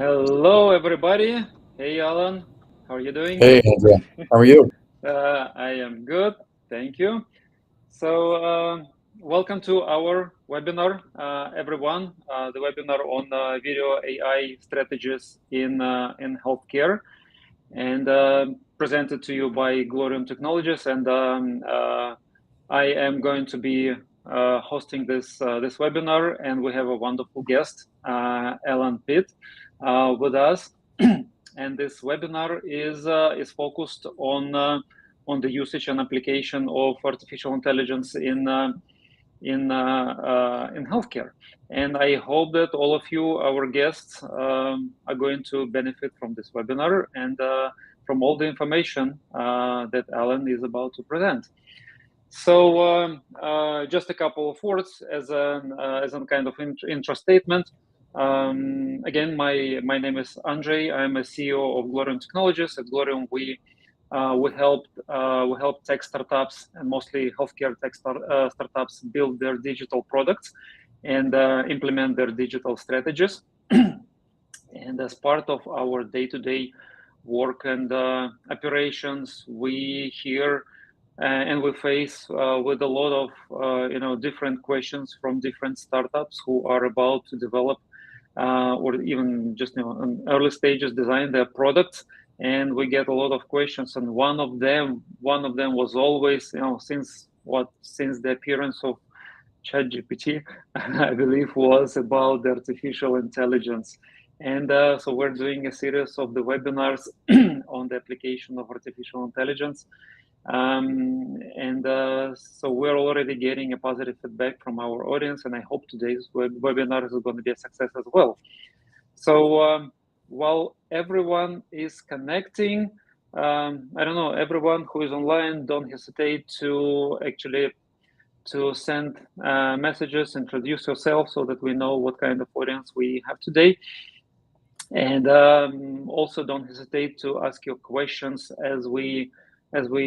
Hello, everybody. Hey, Alan. How are you doing? Hey, Andrea. How are you? I am good. Thank you. Welcome to our webinar, everyone. The webinar on video AI strategies in healthcare, and presented to you by Glorium Technologies. And I am going to be hosting this webinar, and we have a wonderful guest, Alan Pitt, with us. And this webinar is focused on the usage and application of artificial intelligence in healthcare. And I hope that all of you, our guests, are going to benefit from this webinar and from all the information that Alan is about to present. So just a couple of words as a kind of intro statement. Again, my name is Andrei. I'm a CEO of Glorium Technologies. At Glorium, we help tech startups and mostly healthcare tech startups build their digital products and implement their digital strategies. And as part of our day-to-day work and operations, we hear and we face with a lot of different questions from different startups who are about to develop or even just in early stages design their products, and we get a lot of questions. And one of them was always, since the appearance of ChatGPT, I believe, was about the artificial intelligence. And so we're doing a series of the webinars on the application of artificial intelligence. So we're already getting a positive feedback from our audience, and I hope today's webinar is going to be a success as well. So while everyone is connecting, I don't know, everyone who is online, don't hesitate to send messages, introduce yourself so that we know what kind of audience we have today. And also don't hesitate to ask your questions as we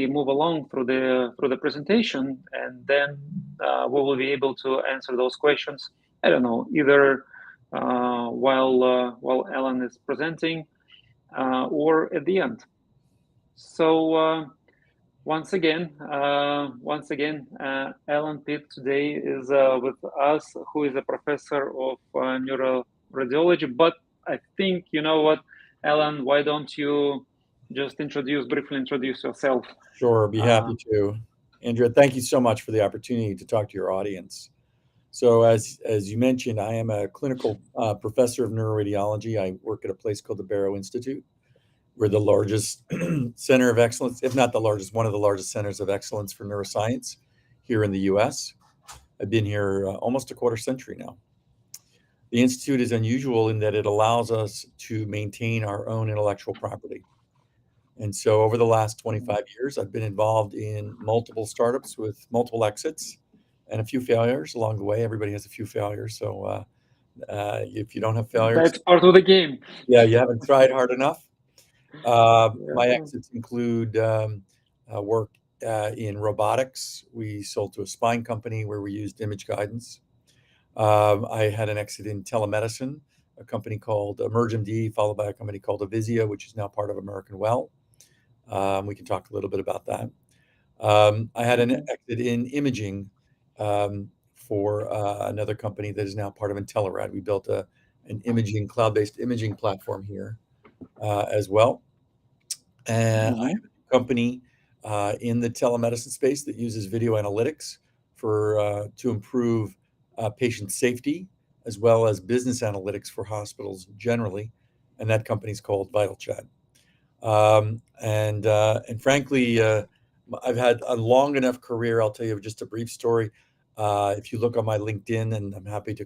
move along through the presentation, and then we will be able to answer those questions. I don't know, either while Alan is presenting or at the end. So once again, Alan Pitt today is with us, who is a professor of neuroradiology. But I think, you know what, Alan, why don't you just briefly introduce yourself? Sure, be happy to. Andrea, thank you so much for the opportunity to talk to your audience. So as you mentioned, I am a clinical professor of neuroradiology. I work at a place called the Barrow Institute. We're the largest center of excellence, if not the largest, one of the largest centers of excellence for neuroscience here in the US. I've been here almost a quarter century now. The Institute is unusual in that it allows us to maintain our own intellectual property. And so over the last 25 years, I've been involved in multiple startups with multiple exits and a few failures along the way. Everybody has a few failures. So if you don't have failures, that's part of the game. Yeah, you haven't tried hard enough. My exits include work in robotics. We sold to a spine company where we used image guidance. I had an exit in telemedicine, a company called EmergeMD, followed by a company called Avizia, which is now part of American Well. We can talk a little bit about that. I had an exit in imaging for another company that is now part of IntelliRad. We built an cloud-based imaging platform here as well. And I have a company in the telemedicine space that uses video analytics to improve patient safety, as well as business analytics for hospitals generally, and that company's called VitalChat. And frankly, I've had a long enough career. I'll tell you just a brief story. If you look on my LinkedIn, and I'm happy to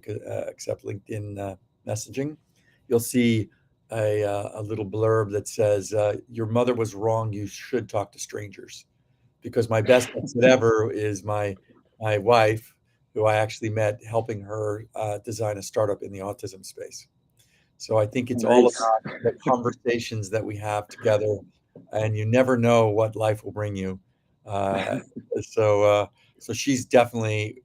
accept LinkedIn messaging, you'll see a little blurb that says, "Your mother was wrong. You should talk to strangers," because my best exit ever is my wife, who I actually met helping her design a startup in the autism space. So I think it's all about the conversations that we have together, and you never know what life will bring you. So she's definitely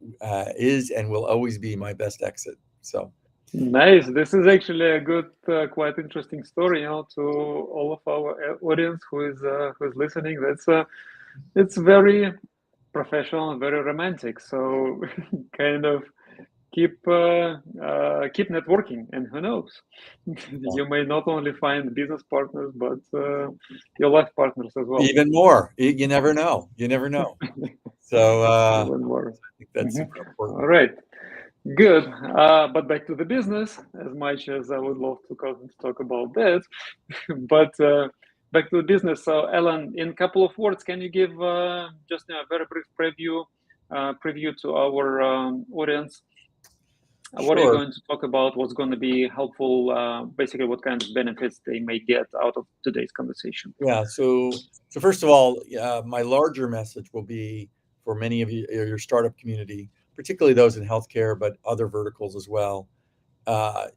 is and will always be my best exit. So Nice. This is actually a good, quite interesting story, to all of our audience who is listening. It's very professional and very romantic. So kind of keep networking, and who knows, Yeah. you may not only find business partners, but your life partners as well. Even more. You never know. You never know. So Even more. I think that's Mhm. super All important. right. Good. But back to the business, as much as I would love to talk about that, but back to the business. So, Ellen, in a couple of words, can you give just a very brief preview to our audience? What are you Sure. going to talk about? What's going to be helpful? Basically, what kind of benefits they may get out of today's conversation? Yeah. So first of all, my larger message will be for many of you, your startup community, particularly those in healthcare, but other verticals as well.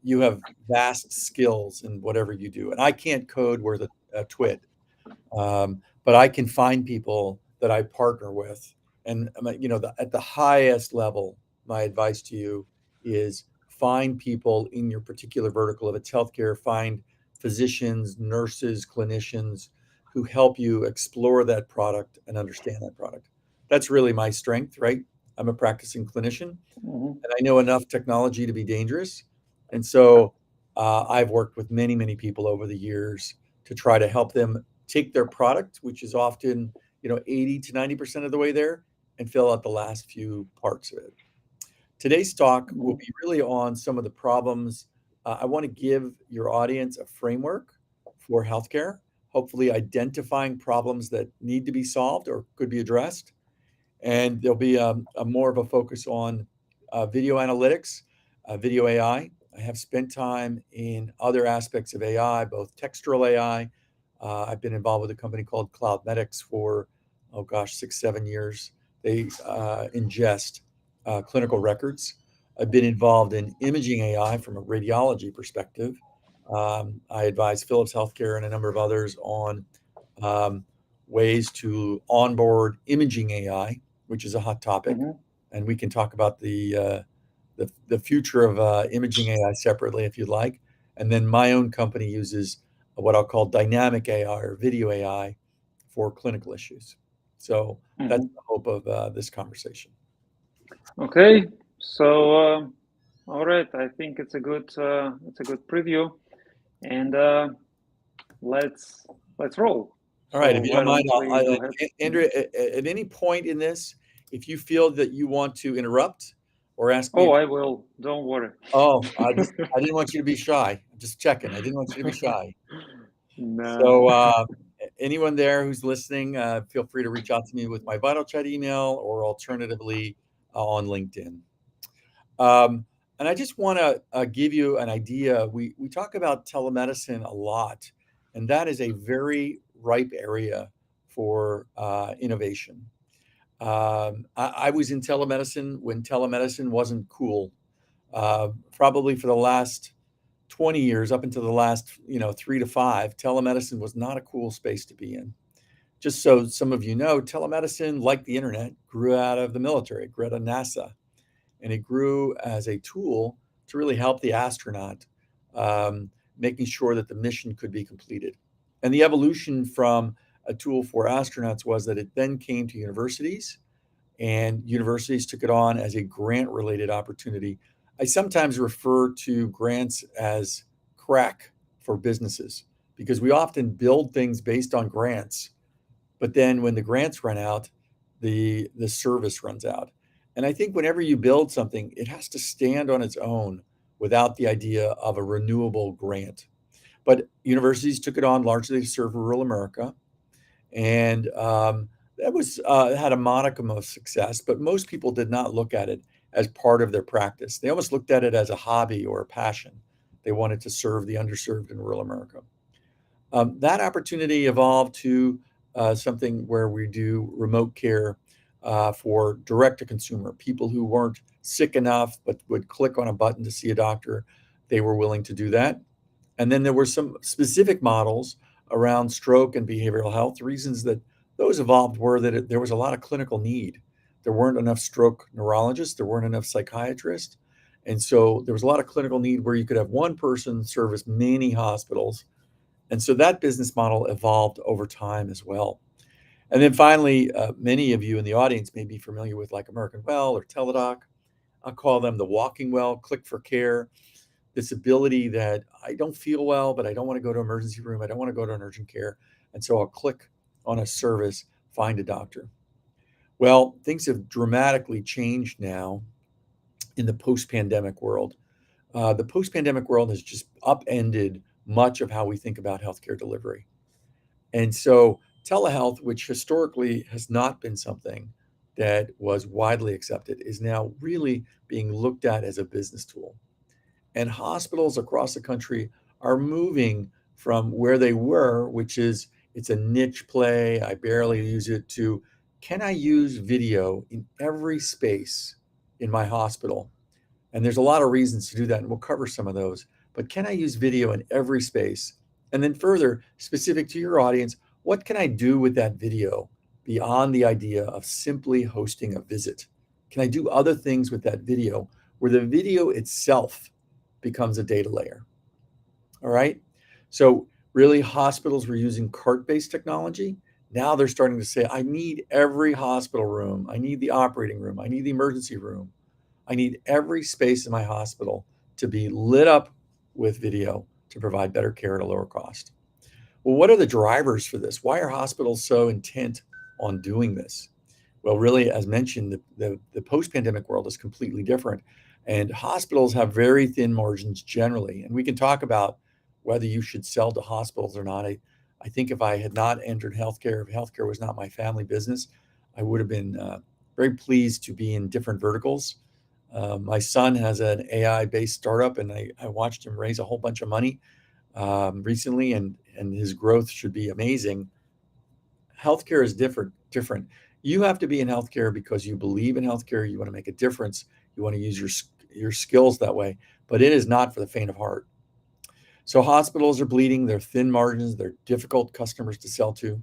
You have vast skills in whatever you do, and I can't code worth a twit, but I can find people that I partner with, and at the highest level, my advice to you is find people in your particular vertical. If it's healthcare, find physicians, nurses, clinicians who help you explore that product and understand that product. That's really my strength, right? I'm a practicing clinician, Mhm. and I know enough technology to be dangerous. And so I've worked with many, many people over the years to try to help them take their product, which is often 80 to 90% of the way there, and fill out the last few parts of it. Today's talk will Mhm. be really on some of the problems. I want to give your audience a framework for healthcare, hopefully identifying problems that need to be solved or could be addressed. And there'll be a more of a focus on video analytics, video AI. I have spent time in other aspects of AI, both textual AI. I've been involved with a company called Cloudmedics for, oh gosh, 6, 7 years. They ingest clinical records. I've been involved in imaging AI from a radiology perspective. I advise Philips Healthcare and a number of others on um, ways to onboard imaging AI, which is a hot topic, Mhm. and we can talk about the future of imaging AI separately if you'd like. And then my own company uses what I'll call dynamic AI or video AI for clinical issues. So that's Mhm. the hope of this conversation. Okay. So, all right. I think it's a good preview, and let's let's roll. All right, So if you don't why mind, don't we go ahead? Andrea, at any point in this, if you feel that you want to interrupt or ask me a Oh, I will. Don't worry. oh, I didn't want you to be shy. I'm just checking. I didn't want you to be shy. No. So, anyone there who's listening, feel free to reach out to me with my Vital Chat email or alternatively on LinkedIn. Um, and I just want to give you an idea. We talk about telemedicine a lot, and that is a very ripe area for innovation. I was in telemedicine when telemedicine wasn't cool. Probably for the last 20 years, up until the last 3 to 5, telemedicine was not a cool space to be in. Just so some of you know, telemedicine, like the internet, grew out of the military, it grew out of NASA, and it grew as a tool to really help the astronaut, um, making sure that the mission could be completed. And the evolution from a tool for astronauts was that it then came to universities, and universities took it on as a grant related opportunity. I sometimes refer to grants as crack for businesses because we often build things based on grants, but then when the grants run out, the service runs out. And I think whenever you build something, it has to stand on its own without the idea of a renewable grant. But universities took it on largely to serve rural America, and that was had a modicum of success. But most people did not look at it as part of their practice. They almost looked at it as a hobby or a passion. They wanted to serve the underserved in rural America. That opportunity evolved to something where we do remote care for direct to consumer. People who weren't sick enough but would click on a button to see a doctor, they were willing to do that. And then there were some specific models around stroke and behavioral health. The reasons that those evolved were that there was a lot of clinical need. There weren't enough stroke neurologists, there weren't enough psychiatrists, And so there was a lot of clinical need where you could have one person service many hospitals. And so that business model evolved over time as well. And then finally, many of you in the audience may be familiar with like American Well or Teladoc. I'll call them the walking well, click for care. This ability that I don't feel well, but I don't want to go to emergency room. I don't want to go to an urgent care. And so I'll click on a service, find a doctor. Well, things have dramatically changed now in the post-pandemic world. The post-pandemic world has just upended much of how we think about healthcare delivery. And so telehealth, which historically has not been something that was widely accepted, is now really being looked at as a business tool. And hospitals across the country are moving from where they were, which is it's a niche play, I barely use it, to can I use video in every space in my hospital? And there's a lot of reasons to do that, and we'll cover some of those. But can I use video in every space? And then further, specific to your audience, what can I do with that video beyond the idea of simply hosting a visit? Can I do other things with that video where the video itself becomes a data layer? All right. So really hospitals were using cart-based technology. Now they're starting to say, I need every hospital room. I need the operating room. I need the emergency room. I need every space in my hospital to be lit up with video to provide better care at a lower cost. Well, what are the drivers for this? Why are hospitals so intent on doing this? Well, really, as mentioned, the post-pandemic world is completely different. And hospitals have very thin margins generally. And we can talk about whether you should sell to hospitals or not. I think if I had not entered healthcare, if healthcare was not my family business, I would have been very pleased to be in different verticals. My son has an AI-based startup, and I watched him raise a whole bunch of money recently, and his growth should be amazing. Healthcare is different. You have to be in healthcare because you believe in healthcare. You want to make a difference. You want to use your skills that way. But it is not for the faint of heart. So hospitals are bleeding. They're thin margins. They're difficult customers to sell to.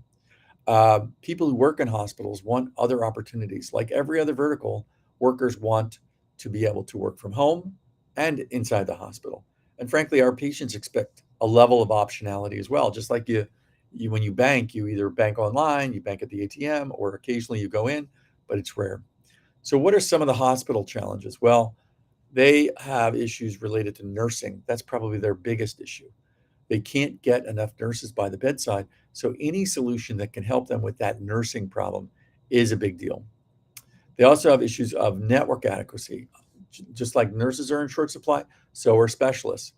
People who work in hospitals want other opportunities. Like every other vertical, workers want to be able to work from home and inside the hospital. And frankly, our patients expect a level of optionality as well. Just like you when you bank, you either bank online, you bank at the ATM, or occasionally you go in, but it's rare. So what are some of the hospital challenges? Well, they have issues related to nursing. That's probably their biggest issue. They can't get enough nurses by the bedside. So any solution that can help them with that nursing problem is a big deal. They also have issues of network adequacy. Just like nurses are in short supply, so are specialists.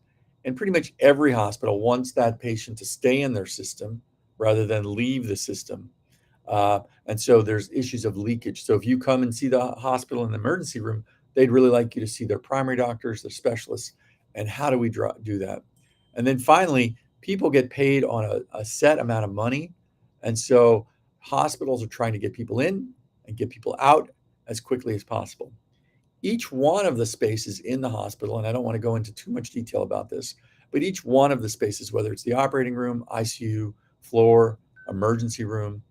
And pretty much every hospital wants that patient to stay in their system rather than leave the system. And so there's issues of leakage. So if you come and see the hospital in the emergency room, they'd really like you to see their primary doctors, their specialists. And how do we do that? And then finally, people get paid on a set amount of money. And so hospitals are trying to get people in and get people out as quickly as possible. Each one of the spaces in the hospital, and I don't want to go into too much detail about this, but each one of the spaces, whether it's the operating room, ICU, floor, emergency room,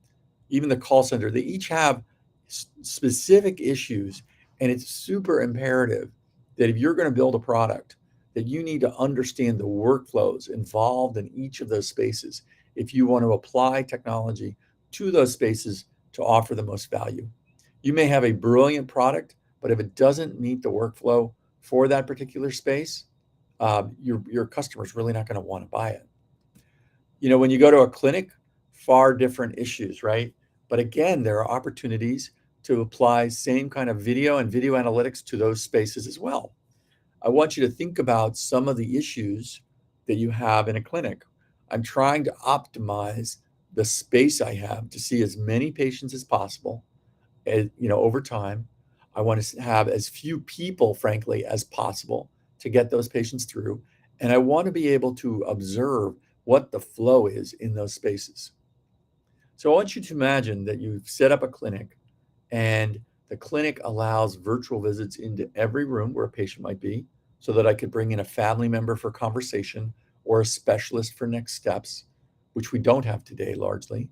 even the call center, they each have specific issues. And it's super imperative that if you're going to build a product, that you need to understand the workflows involved in each of those spaces if you want to apply technology to those spaces to offer the most value. You may have a brilliant product, but if it doesn't meet the workflow for that particular space, your customer's really not going to want to buy it. When you go to a clinic, far different issues, right? But again, there are opportunities to apply same kind of video and video analytics to those spaces as well. I want you to think about some of the issues that you have in a clinic. I'm trying to optimize the space I have to see as many patients as possible. Over time, I want to have as few people, frankly, as possible to get those patients through. And I want to be able to observe what the flow is in those spaces. So I want you to imagine that you've set up a clinic and the clinic allows virtual visits into every room where a patient might be so that I could bring in a family member for conversation or a specialist for next steps, which we don't have today largely.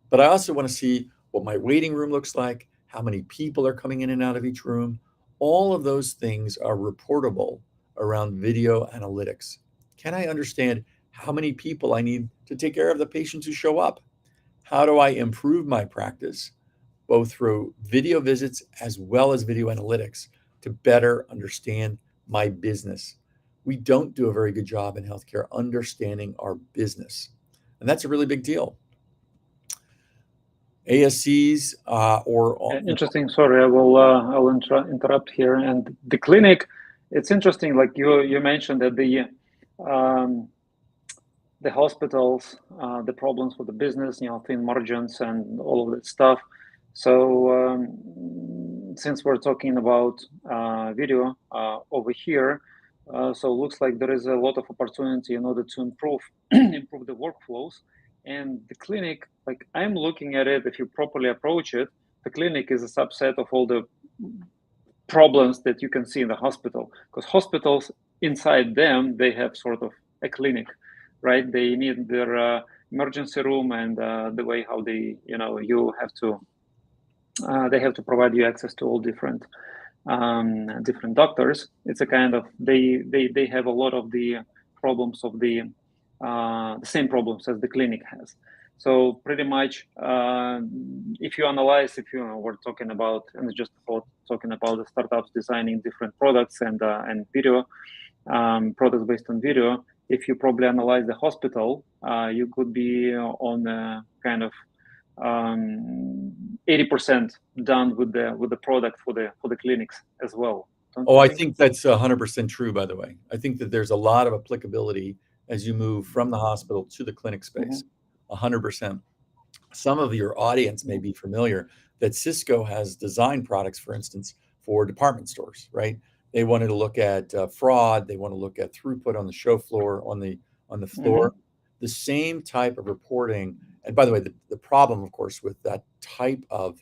But I also want to see what my waiting room looks like, how many people are coming in and out of each room, All of those things are reportable around video analytics. Can I understand how many people I need to take care of the patients who show up? How do I improve my practice, both through video visits as well as video analytics, to better understand my business? We don't do a very good job in healthcare understanding our business, and that's a really big deal. ASCs Interesting. Sorry, I'll interrupt here. And the clinic, it's interesting. Like you mentioned that the hospitals, the problems with the business, thin margins and all of that stuff. So since we're talking about video over here, so it looks like there is a lot of opportunity in order to improve improve the workflows. And the clinic, like I'm looking at it, if you properly approach it, the clinic is a subset of all the problems that you can see in the hospital, because hospitals inside them, they have sort of a clinic, right? They need their emergency room and the way how they, you have to, they have to provide you access to all different doctors. It's a kind of, they have a lot of the problems of the same problems as the clinic has. So pretty much, if you analyze, we're talking about, and just talking about the startups designing different products and video products based on video. If you probably analyze the hospital, you could be on a kind of 80% done with the product for the clinics as well. I think that's 100% true, by the way. I think that there's a lot of applicability as you move from the hospital to the clinic space. 100%. Some of your audience may be familiar that Cisco has designed products, for instance, for department stores, right? They wanted to look at fraud. They want to look at throughput on the show floor, on the floor. The same type of reporting. And by the way, the problem, of course, with that type of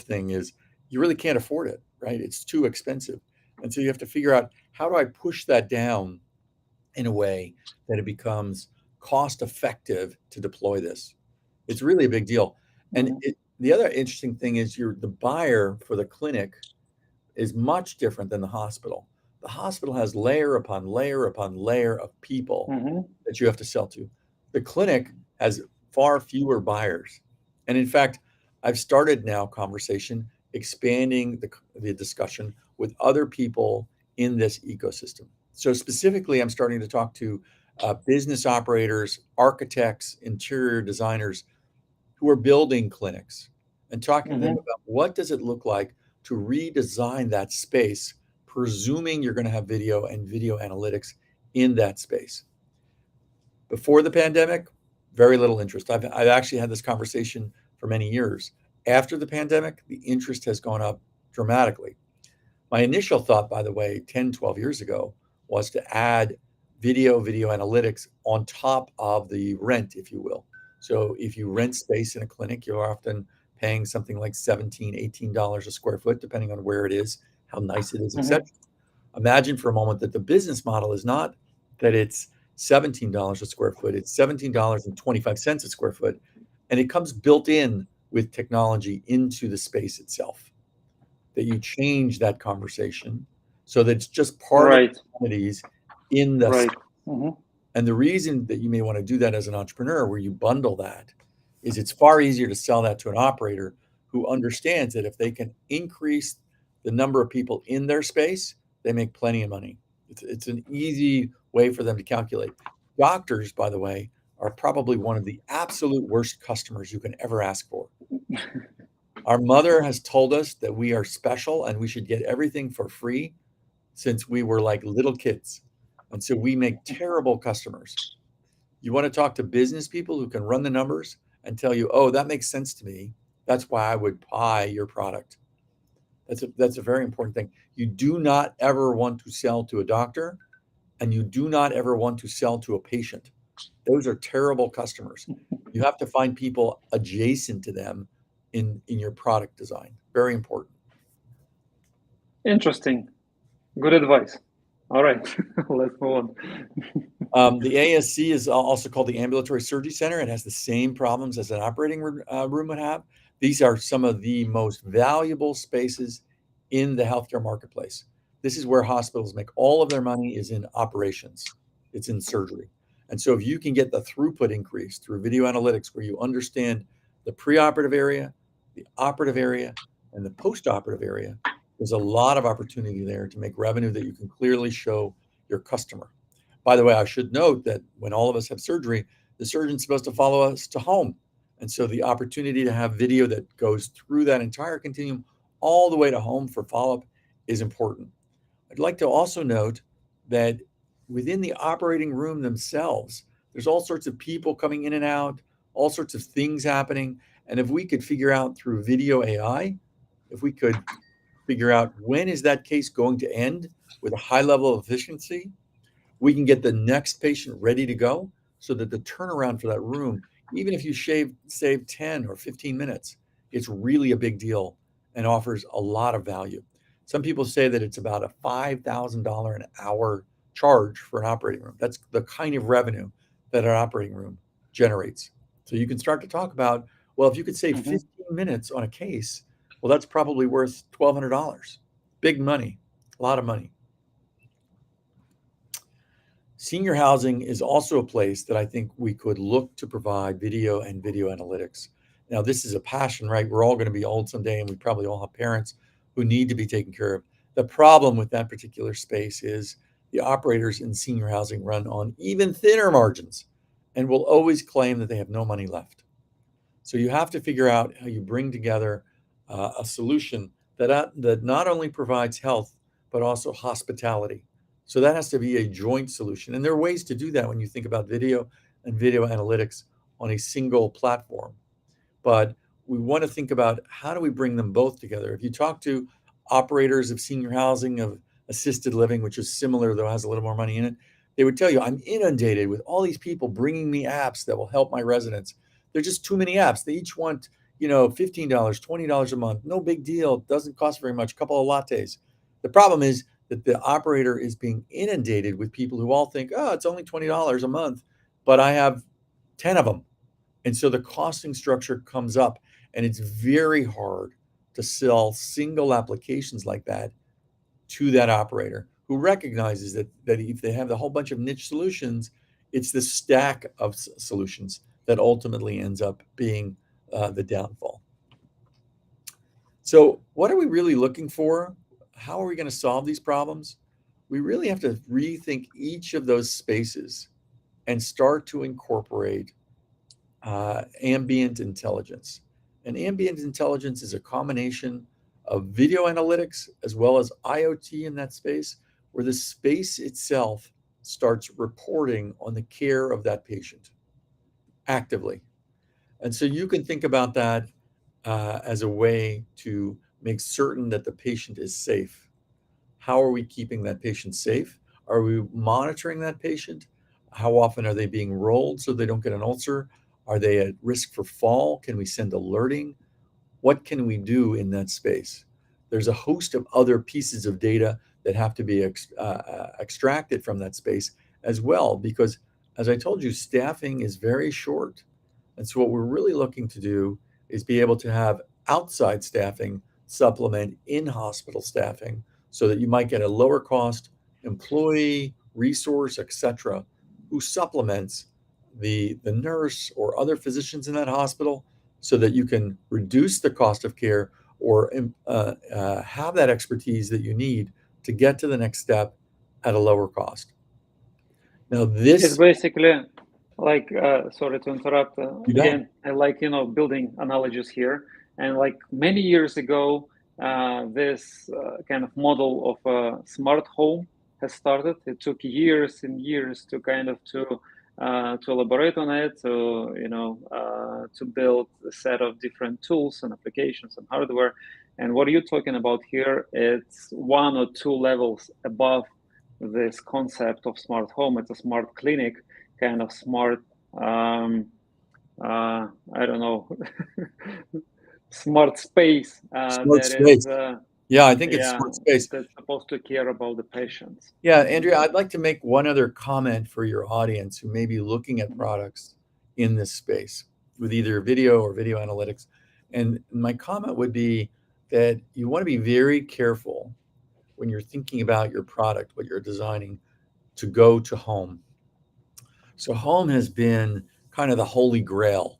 thing is you really can't afford it, right? It's too expensive. And so you have to figure out, how do I push that down in a way that it becomes cost effective to deploy this? It's really a big deal. And the other interesting thing is the buyer for the clinic is much different than the hospital. The hospital has layer upon layer upon layer of people that you have to sell to. The clinic has far fewer buyers. And in fact, I've started now conversation expanding the discussion with other people in this ecosystem. So specifically, I'm starting to talk to business operators, architects, interior designers who are building clinics, and talking to them about what does it look like to redesign that space, presuming you're going to have video and video analytics in that space. Before the pandemic, very little interest. I've actually had this conversation for many years. After the pandemic, the interest has gone up dramatically. My initial thought, by the way, 10, 12 years ago, was to add video analytics on top of the rent, if you will. So if you rent space in a clinic, you're often paying something like $17, $18 a square foot, depending on where it is, how nice it is, etc. Imagine for a moment that the business model is not that it's $17 a square foot, it's $17.25 a square foot, and it comes built in with technology into the space itself. That you change that conversation so that it's just part of the amenities in the space. And the reason that you may want to do that as an entrepreneur, where you bundle that, is it's far easier to sell that to an operator who understands that if they can increase the number of people in their space, they make plenty of money. It's an easy way for them to calculate. Doctors, by the way, are probably one of the absolute worst customers you can ever ask for. Our mother has told us that we are special and we should get everything for free since we were like little kids. And so we make terrible customers. You want to talk to business people who can run the numbers and tell you, oh, that makes sense to me. That's why I would buy your product. That's a very important thing. You do not ever want to sell to a doctor, and you do not ever want to sell to a patient. Those are terrible customers. You have to find people adjacent to them in your product design. Very important. Interesting. Good advice. All right, let's move on. The ASC is also called the Ambulatory Surgery Center. It has the same problems as an operating room would have. These are some of the most valuable spaces in the healthcare marketplace. This is where hospitals make all of their money, is in operations. It's in surgery. And so if you can get the throughput increase through video analytics, where you understand the preoperative area, the operative area, and the postoperative area, there's a lot of opportunity there to make revenue that you can clearly show your customer. By the way, I should note that when all of us have surgery, the surgeon's supposed to follow us to home. And so the opportunity to have video that goes through that entire continuum all the way to home for follow-up is important. I'd like to also note that within the operating room themselves, there's all sorts of people coming in and out, all sorts of things happening. And if we could figure out through video AI, if we could figure out when is that case going to end with a high level of efficiency, we can get the next patient ready to go, so that the turnaround for that room, even if you save 10 or 15 minutes, it's really a big deal and offers a lot of value. Some people say that it's about a $5,000 an hour charge for an operating room. That's the kind of revenue that an operating room generates. So you can start to talk about, well, if you could save 15 minutes on a case, well, that's probably worth $1,200. Big money, a lot of money. Senior housing is also a place that I think we could look to provide video and video analytics. Now, this is a passion, right? We're all going to be old someday, and we probably all have parents who need to be taken care of. The problem with that particular space is the operators in senior housing run on even thinner margins and will always claim that they have no money left. So you have to figure out how you bring together a solution that not only provides health, but also hospitality. So that has to be a joint solution. And there are ways to do that when you think about video and video analytics on a single platform. But we want to think about, how do we bring them both together? If you talk to operators of senior housing, of assisted living, which is similar, though has a little more money in it, they would tell you, I'm inundated with all these people bringing me apps that will help my residents. There's just too many apps. They each want, $15, $20 a month. No big deal. Doesn't cost very much. A couple of lattes. The problem is that the operator is being inundated with people who all think, oh, it's only $20 a month, but I have 10 of them. And so the costing structure comes up, and it's very hard to sell single applications like that to that operator, who recognizes that if they have a whole bunch of niche solutions, it's the stack of solutions that ultimately ends up being the downfall. So what are we really looking for? How are we going to solve these problems? We really have to rethink each of those spaces and start to incorporate ambient intelligence. And ambient intelligence is a combination of video analytics as well as IoT in that space, where the space itself starts reporting on the care of that patient actively. And so you can think about that as a way to make certain that the patient is safe. How are we keeping that patient safe? Are we monitoring that patient? How often are they being rolled so they don't get an ulcer? Are they at risk for fall? Can we send alerting? What can we do in that space? There's a host of other pieces of data that have to be extracted from that space as well, because, as I told you, staffing is very short. And so what we're really looking to do is be able to have outside staffing supplement in-hospital staffing, so that you might get a lower cost employee, resource, etc., who supplements the nurse or other physicians in that hospital, so that you can reduce the cost of care, or have that expertise that you need to get to the next step at a lower cost. Now, this is basically like, sorry to interrupt. Again, I like, building analogies here. And like many years ago, this kind of model of a smart home has started. It took years and years to elaborate on it, to build a set of different tools and applications and hardware. And what you're talking about here, it's one or two levels above this concept of smart home. It's a smart clinic, kind of smart, I don't know, smart space. Smart space. Yeah, I think it's smart space. That's supposed to care about the patients. Yeah, Andrea, I'd like to make one other comment for your audience who may be looking at products in this space with either video or video analytics. And my comment would be, that you want to be very careful when you're thinking about your product, what you're designing, to go to home. So home has been kind of the holy grail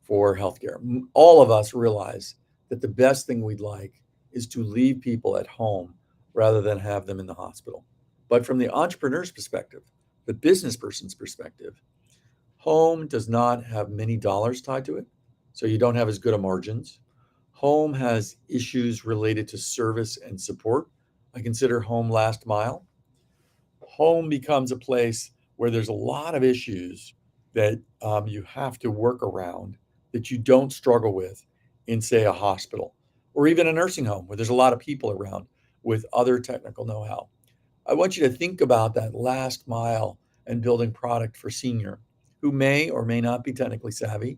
for healthcare. All of us realize that the best thing we'd like is to leave people at home rather than have them in the hospital. But from the entrepreneur's perspective, the business person's perspective, home does not have many dollars tied to it, so you don't have as good a margins. Home has issues related to service and support. I consider home last mile. Home becomes a place where there's a lot of issues that you have to work around that you don't struggle with in, say, a hospital or even a nursing home where there's a lot of people around with other technical know-how. I want you to think about that last mile and building product for senior who may or may not be technically savvy,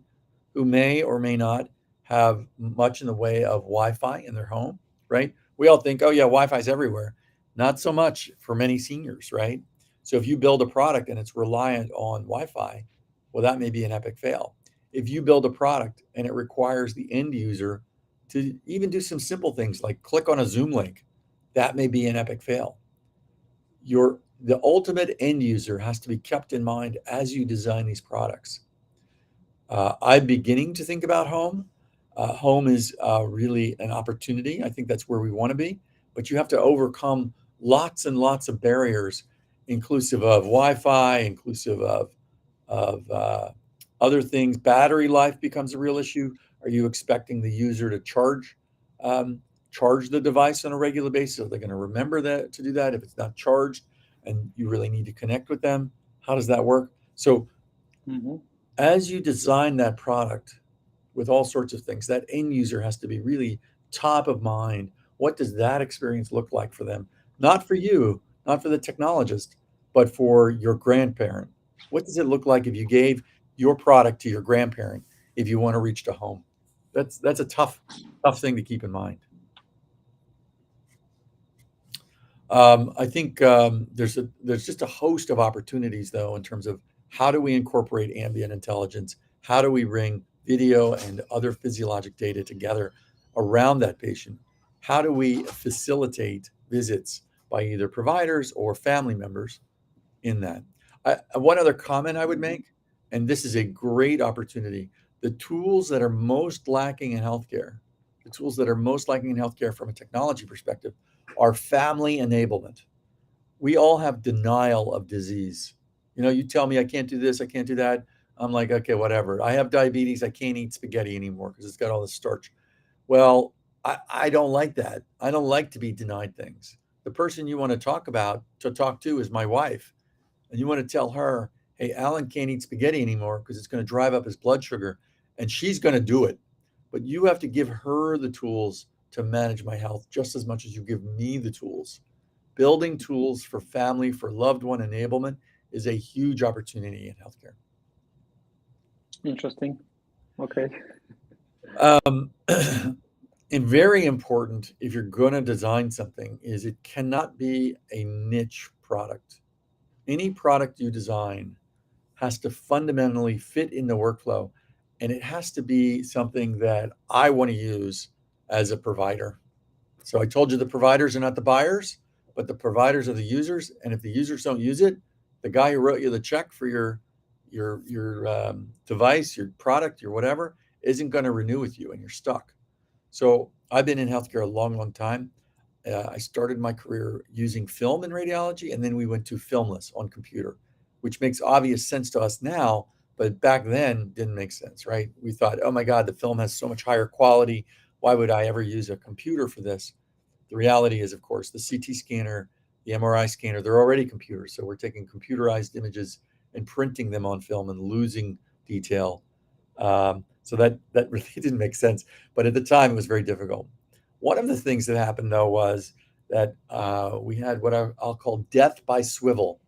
who may or may not have much in the way of Wi-Fi in their home, right? We all think, oh yeah, Wi-Fi is everywhere. Not so much for many seniors, right? So if you build a product and it's reliant on Wi-Fi, well, that may be an epic fail. If you build a product and it requires the end user to even do some simple things like click on a Zoom link, that may be an epic fail. The ultimate end user has to be kept in mind as you design these products. I'm beginning to think about home. Home is really an opportunity. I think that's where we want to be, but you have to overcome lots and lots of barriers, inclusive of Wi-Fi, inclusive of other things. Battery life becomes a real issue. Are you expecting the user to charge the device on a regular basis? Are they going to remember that to do that if it's not charged and you really need to connect with them? How does that work? So as you design that product with all sorts of things, that end user has to be really top of mind. What does that experience look like for them? Not for you, not for the technologist, but for your grandparent. What does it look like if you gave your product to your grandparent if you want to reach to home? That's a tough thing to keep in mind. I think there's just a host of opportunities though in terms of how do we incorporate ambient intelligence? How do we bring video and other physiologic data together around that patient? How do we facilitate visits by either providers or family members in that? One other comment I would make, and this is a great opportunity, the tools that are most lacking in healthcare, from a technology perspective, are family enablement. We all have denial of disease. You tell me I can't do this, I can't do that. I'm like, okay, whatever. I have diabetes, I can't eat spaghetti anymore because it's got all this starch. Well, I don't like that. I don't like to be denied things. The person you want to talk to is my wife. And you want to tell her, hey, Alan can't eat spaghetti anymore because it's going to drive up his blood sugar. And she's going to do it. But you have to give her the tools to manage my health just as much as you give me the tools. Building tools for family, for loved one enablement is a huge opportunity in healthcare. Interesting. Okay. And very important if you're going to design something is it cannot be a niche product. Any product you design has to fundamentally fit in the workflow, and it has to be something that I want to use as a provider. So I told you the providers are not the buyers, but the providers are the users. And if the users don't use it, the guy who wrote you the check for your device, your product, your whatever, isn't going to renew with you, and you're stuck. So I've been in healthcare a long, long time. I started my career using film in radiology, and then we went to filmless on computer, which makes obvious sense to us now, but back then didn't make sense, right? We thought, oh my God, the film has so much higher quality. Why would I ever use a computer for this? The reality is, of course, the CT scanner, the MRI scanner, they're already computers. So we're taking computerized images and printing them on film and losing detail. So that really didn't make sense. But at the time, it was very difficult. One of the things that happened, though, was that we had what I'll call death by swivel.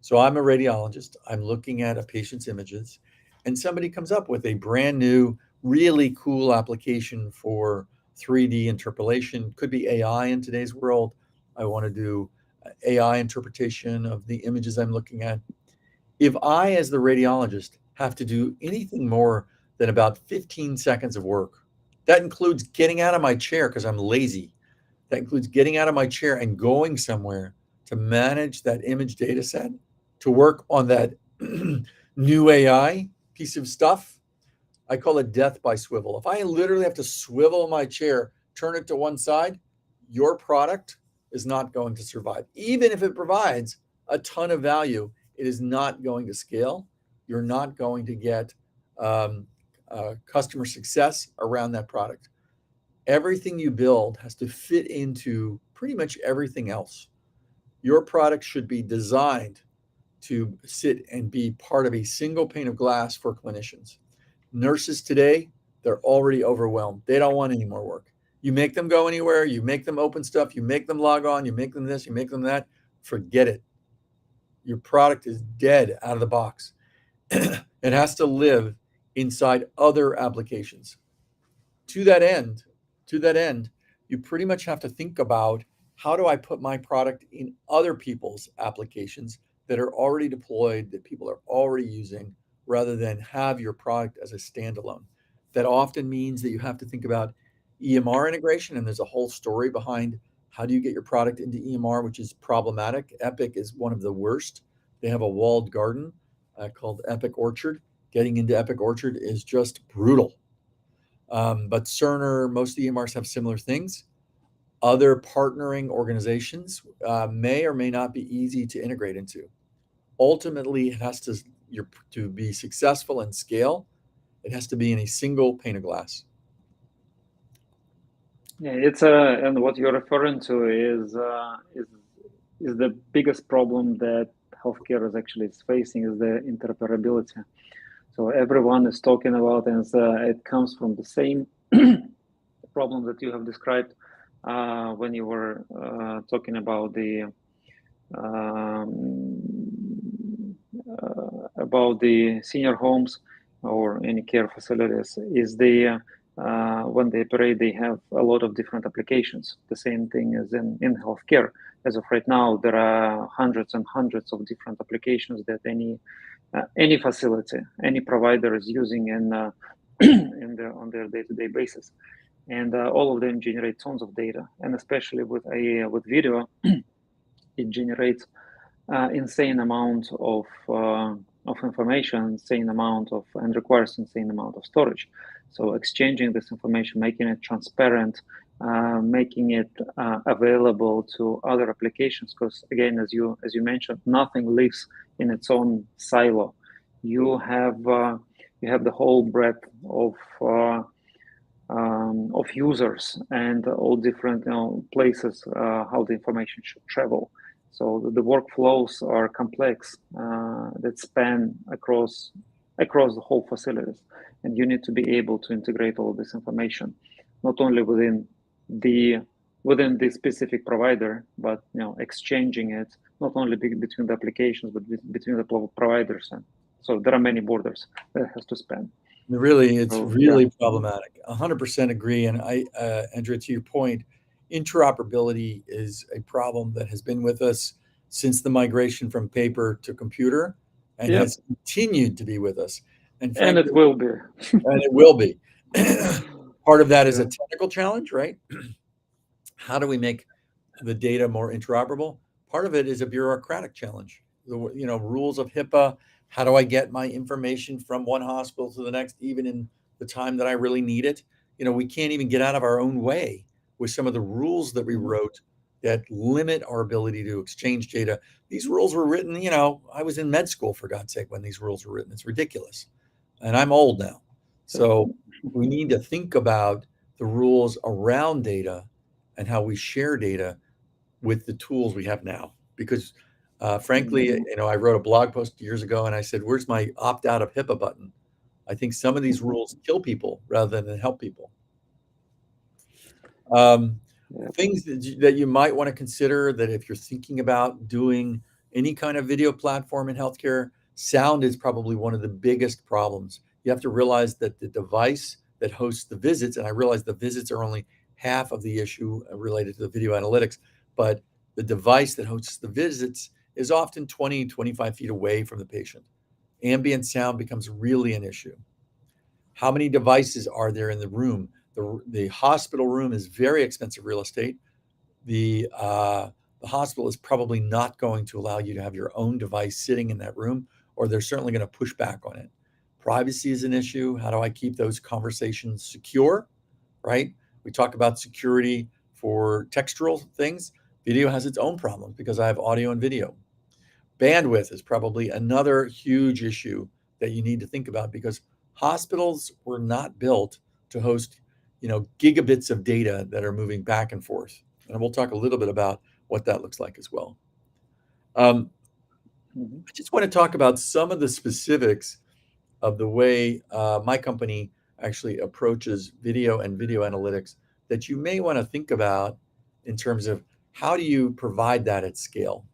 So I'm a radiologist. I'm looking at a patient's images, and somebody comes up with a brand new, really cool application for 3D interpolation. Could be AI in today's world. I want to do AI interpretation of the images I'm looking at. If I, as the radiologist, have to do anything more than about 15 seconds of work That includes getting out of my chair because I'm lazy. That includes getting out of my chair and going somewhere to manage that image data set, to work on that new AI piece of stuff. I call it death by swivel. If I literally have to swivel my chair, turn it to one side, your product is not going to survive. Even if it provides a ton of value, it is not going to scale. You're not going to get customer success around that product. Everything you build has to fit into pretty much everything else. Your product should be designed to sit and be part of a single pane of glass for clinicians. Nurses today, they're already overwhelmed. They don't want any more work. You make them go anywhere, you make them open stuff, you make them log on, you make them this, you make them that, forget it. Your product is dead out of the box. It has to live inside other applications. To that end, you pretty much have to think about, how do I put my product in other people's applications that are already deployed, that people are already using, rather than have your product as a standalone. That often means that you have to think about EMR integration, and there's a whole story behind how do you get your product into EMR, which is problematic. Epic is one of the worst. They have a walled garden called Epic Orchard. Getting into Epic Orchard is just brutal. But Cerner, most of the EMRs have similar things. Other partnering organizations may or may not be easy to integrate into. Ultimately, it has to be successful and scale. It has to be in a single pane of glass. Yeah, and what you're referring to is the biggest problem that healthcare is facing is the interoperability. So everyone is talking about, and it comes from the same problem that you have described when you were talking about the senior homes or any care facilities. Is when they operate, they have a lot of different applications. The same thing as in healthcare. As of right now, there are hundreds and hundreds of different applications that any facility, any provider is using on their day-to-day basis, and all of them generate tons of data. And especially with video, it generates insane amount of information, and requires insane amount of storage. So exchanging this information, making it transparent, making it available to other applications, because again, as you mentioned, nothing lives in its own silo. You have the whole breadth of users and all different places how the information should travel. So the workflows are complex that span across the whole facilities, and you need to be able to integrate all this information, not only within the specific provider, but exchanging it not only between the applications, but between the providers. And so there are many borders that has to span. It's really problematic. 100% agree. And Andrea, to your point, interoperability is a problem that has been with us since the migration from paper to computer, and has continued to be with us. And frankly, it will be. And it will be. Part of that is a technical challenge, right? How do we make the data more interoperable? Part of it is a bureaucratic challenge. The rules of HIPAA. How do I get my information from one hospital to the next, even in the time that I really need it? We can't even get out of our own way with some of the rules that we wrote that limit our ability to exchange data. These rules were written, I was in med school, for God's sake, when these rules were written. It's ridiculous. And I'm old now. So we need to think about the rules around data and how we share data with the tools we have now. Because frankly, I wrote a blog post years ago and I said, where's my opt out of HIPAA button? I think some of these rules kill people rather than help people. Things that you might want to consider, that if you're thinking about doing any kind of video platform in healthcare, sound is probably one of the biggest problems. You have to realize that the device that hosts the visits, and I realize the visits are only half of the issue related to the video analytics, but the device that hosts the visits is often 20, 25 feet away from the patient. Ambient sound becomes really an issue. How many devices are there in the room? The hospital room is very expensive real estate. The hospital is probably not going to allow you to have your own device sitting in that room, or they're certainly going to push back on it. Privacy is an issue. How do I keep those conversations secure, right? We talk about security for textual things. Video has its own problems because I have audio and video. Bandwidth is probably another huge issue that you need to think about, because hospitals were not built to host, gigabits of data that are moving back and forth. And we'll talk a little bit about what that looks like as well. I just want to talk about some of the specifics of the way my company actually approaches video and video analytics that you may want to think about in terms of how do you provide that at scale.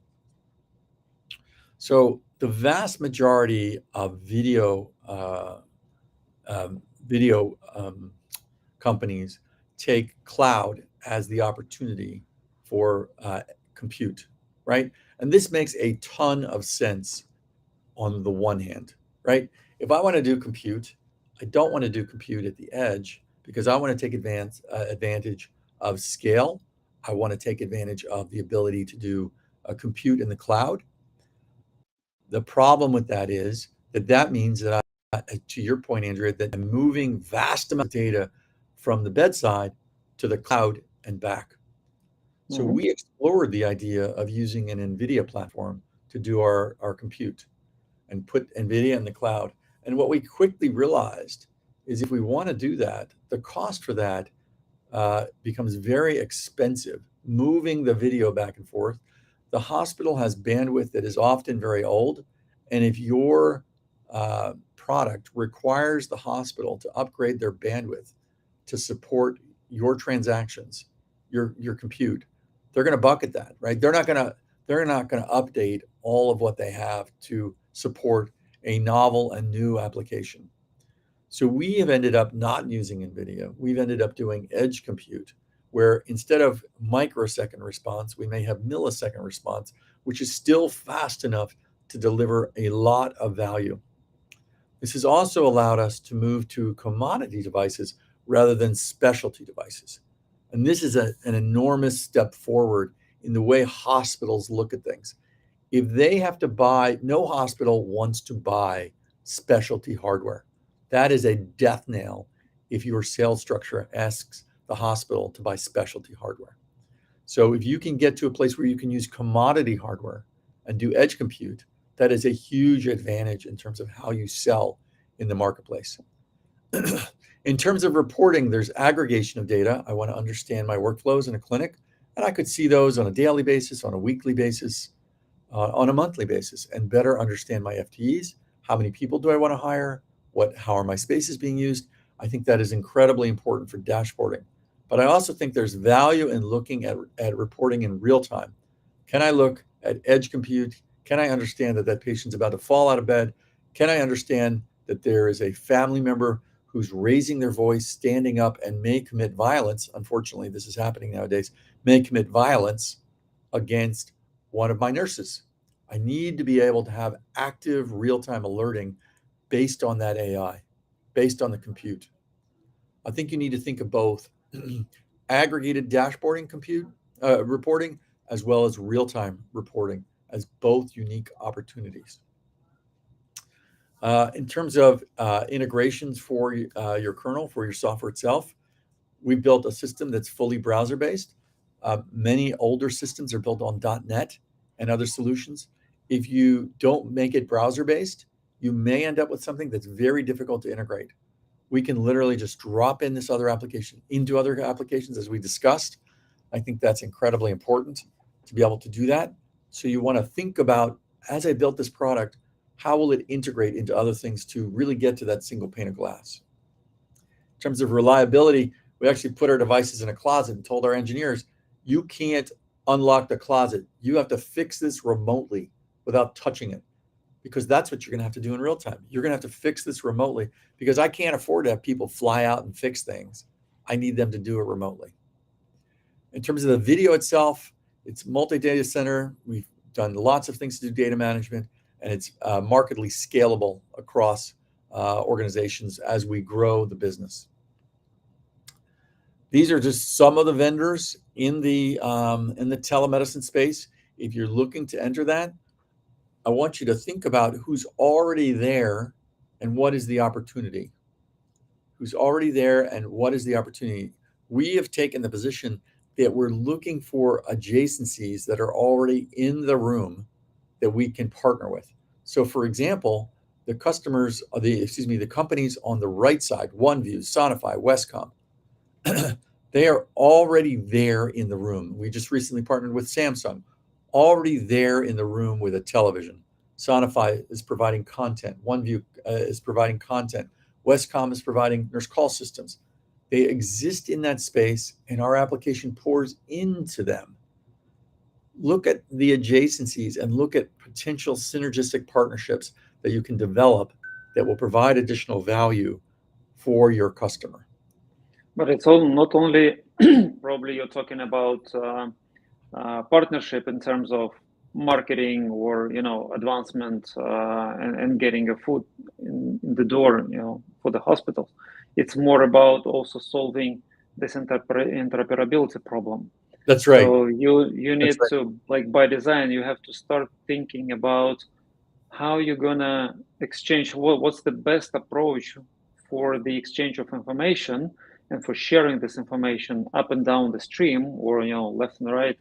So the vast majority of video companies take cloud as the opportunity for compute, right? And this makes a ton of sense on the one hand, right? If I want to do compute, I don't want to do compute at the edge because I want to take advantage of scale. I want to take advantage of the ability to do compute in the cloud. The problem with that is that means that to your point, Andrea, that I'm moving vast amounts of data from the bedside to the cloud and back. So we explored the idea of using an NVIDIA platform to do our compute and put NVIDIA in the cloud. And what we quickly realized is if we want to do that, the cost for that becomes very expensive, moving the video back and forth. The hospital has bandwidth that is often very old. And if your product requires the hospital to upgrade their bandwidth to support your transactions, your compute, they're going to bucket that, right? They're not going to update all of what they have to support a novel and new application. So we have ended up not using NVIDIA. We've ended up doing edge compute, where instead of microsecond response, we may have millisecond response, which is still fast enough to deliver a lot of value. This has also allowed us to move to commodity devices rather than specialty devices. And this is an enormous step forward in the way hospitals look at things. If they have to buy, no hospital wants to buy specialty hardware. That is a death knell if your sales structure asks the hospital to buy specialty hardware. So if you can get to a place where you can use commodity hardware and do edge compute, that is a huge advantage in terms of how you sell in the marketplace. In terms of reporting, there's aggregation of data. I want to understand my workflows in a clinic, and I could see those on a daily basis, on a weekly basis, on a monthly basis, and better understand my FTEs. How many people do I want to hire? How are my spaces being used? I think that is incredibly important for dashboarding. But I also think there's value in looking at reporting in real time. Can I look at edge compute? Can I understand that patient's about to fall out of bed? Can I understand that there is a family member who's raising their voice, standing up, and may commit violence? Unfortunately, this is happening nowadays, may commit violence against one of my nurses. I need to be able to have active real-time alerting based on that AI, based on the compute. I think you need to think of both aggregated dashboarding reporting, as well as real-time reporting as both unique opportunities. In terms of integrations for your kernel, for your software itself, we built a system that's fully browser-based. Many older systems are built on .NET and other solutions. If you don't make it browser-based, you may end up with something that's very difficult to integrate. We can literally just drop in this other application into other applications, as we discussed. I think that's incredibly important to be able to do that. So you want to think about, as I built this product, how will it integrate into other things to really get to that single pane of glass? In terms of reliability, we actually put our devices in a closet and told our engineers, you can't unlock the closet. You have to fix this remotely without touching it, because that's what you're going to have to do in real time. You're going to have to fix this remotely, because I can't afford to have people fly out and fix things. I need them to do it remotely. In terms of the video itself, it's multi-data center. We've done lots of things to do data management, and it's markedly scalable across organizations as we grow the business. These are just some of the vendors in the telemedicine space. If you're looking to enter that, I want you to think about who's already there and what is the opportunity. Who's already there and what is the opportunity? We have taken the position that we're looking for adjacencies that are already in the room that we can partner with. So, for example, the customers, the companies on the right side, OneView, Sonify, Westcom, they are already there in the room. We just recently partnered with Samsung, already there in the room with a television. Sonify is providing content. OneView is providing content. Westcom is providing nurse call systems. They exist in that space, and our application pours into them. Look at the adjacencies and look at potential synergistic partnerships that you can develop that will provide additional value for your customer. But it's all not only probably you're talking about partnership in terms of marketing or advancement and getting a foot in the door for the hospitals. It's more about also solving this interoperability problem. That's right. So you need to, like, by design, you have to start thinking about how you're gonna exchange, what's the best approach for the exchange of information and for sharing this information up and down the stream, or left and right,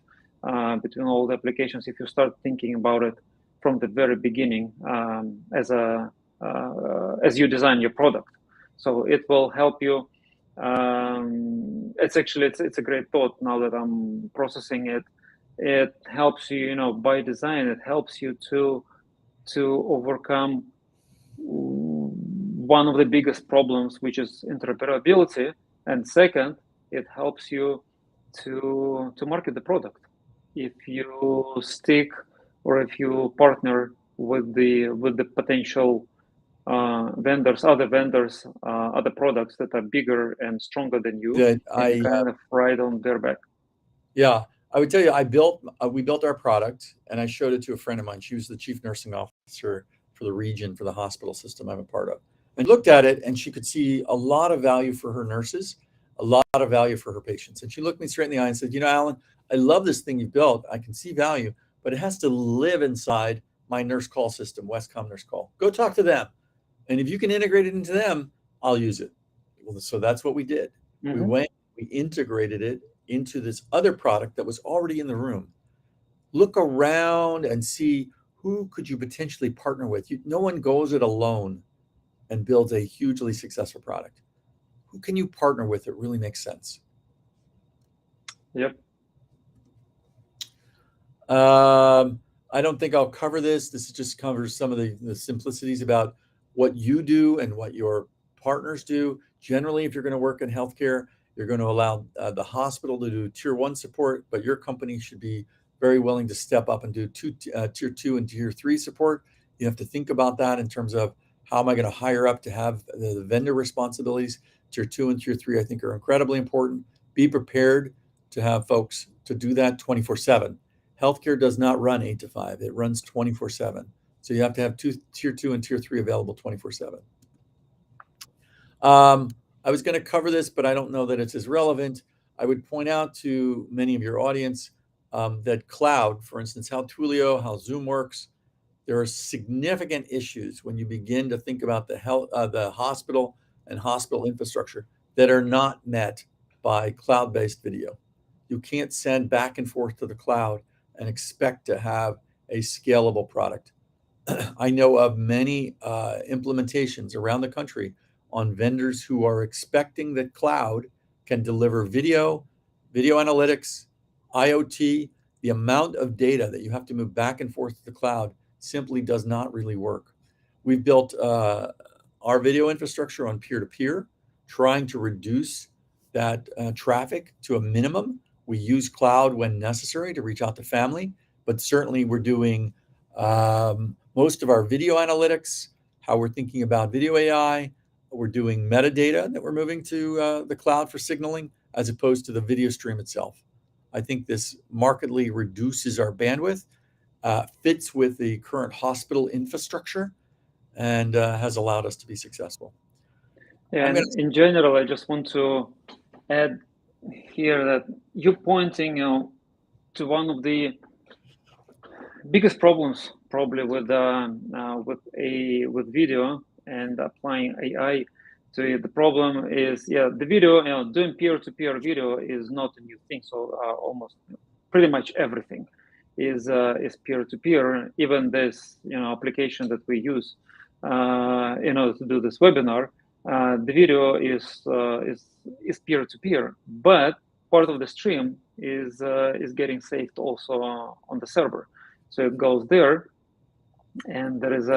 between all the applications. If you start thinking about it from the very beginning, as you design your product, so it will help you. It's a great thought now that I'm processing it. It helps you, by design, it helps you to overcome one of the biggest problems, which is interoperability. And second, it helps you to market the product. If you stick or if you partner with the potential vendors, other products that are bigger and stronger than you, and kind of ride on their back. Yeah, I would tell you, we built our product, and I showed it to a friend of mine. She was the chief nursing officer for the region for the hospital system I'm a part of, and looked at it, and she could see a lot of value for her nurses, a lot of value for her patients. And she looked me straight in the eye and said, Alan, I love this thing you built. I can see value, but it has to live inside my nurse call system, Westcom Nurse Call. Go talk to them. And if you can integrate it into them, I'll use it. Well, so that's what we did. Mm-hmm. We integrated it into this other product that was already in the room. Look around and see who could you potentially partner with. No one goes it alone and builds a hugely successful product. Who can you partner with that really makes sense? Yep. I don't think I'll cover this. This just covers some of the simplicities about what you do and what your partners do. Generally, if you're going to work in healthcare, you're going to allow the hospital to do tier 1 support, but your company should be very willing to step up and do tier 2 and tier 3 support. You have to think about that in terms of how am I going to hire up to have the vendor responsibilities. Tier 2 and tier 3, I think, are incredibly important. Be prepared to have folks to do that 24/7. Healthcare does not run 8 to 5. It runs 24/7. So you have to have tier 2 and tier 3 available 24/7. I was going to cover this, but I don't know that it's as relevant. I would point out to many of your audience that cloud, for instance, how Twilio, how Zoom works, there are significant issues when you begin to think about the hospital and hospital infrastructure that are not met by cloud-based video. You can't send back and forth to the cloud and expect to have a scalable product. I know of many implementations around the country on vendors who are expecting that cloud can deliver video analytics, IoT. The amount of data that you have to move back and forth to the cloud simply does not really work. We've built our video infrastructure on peer-to-peer, trying to reduce that traffic to a minimum. We use cloud when necessary to reach out to family, but certainly we're doing most of our video analytics, how we're thinking about video AI. We're doing metadata that we're moving to the cloud for signaling as opposed to the video stream itself. I think this markedly reduces our bandwidth, fits with the current hospital infrastructure, and has allowed us to be successful. And in general, I just want to add here that you're pointing, to one of the biggest problems probably with video and applying AI to it. The problem is, the video, doing peer-to-peer video is not a new thing. So almost pretty much everything is peer-to-peer. Even this, application that we use in order to do this webinar, the video is peer-to-peer, but part of the stream is getting saved also on the server. So it goes there, and there is